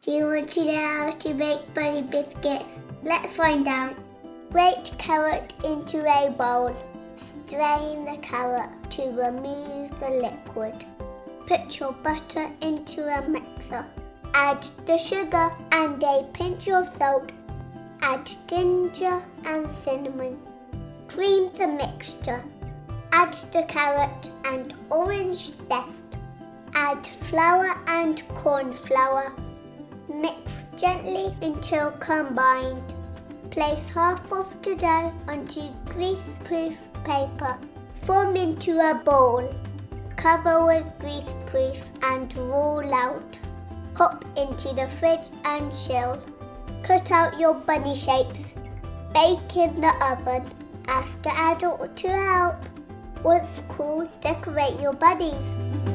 Do you want to know how to make bunny biscuits? Let's find out. Grate carrot into a bowl. Strain the carrot to remove the liquid. Put your butter into a mixer. Add the sugar and a pinch of salt. Add ginger and cinnamon. Cream the mixture. Add the carrot and orange zest. Add flour and cornflour. Mix gently until combined. Place half of the dough onto greaseproof paper. Form into a ball. Cover with greaseproof and roll out. Pop into the fridge and chill. Cut out your bunny shapes. Bake in the oven. Ask an adult to help. Once cool, decorate your bunnies.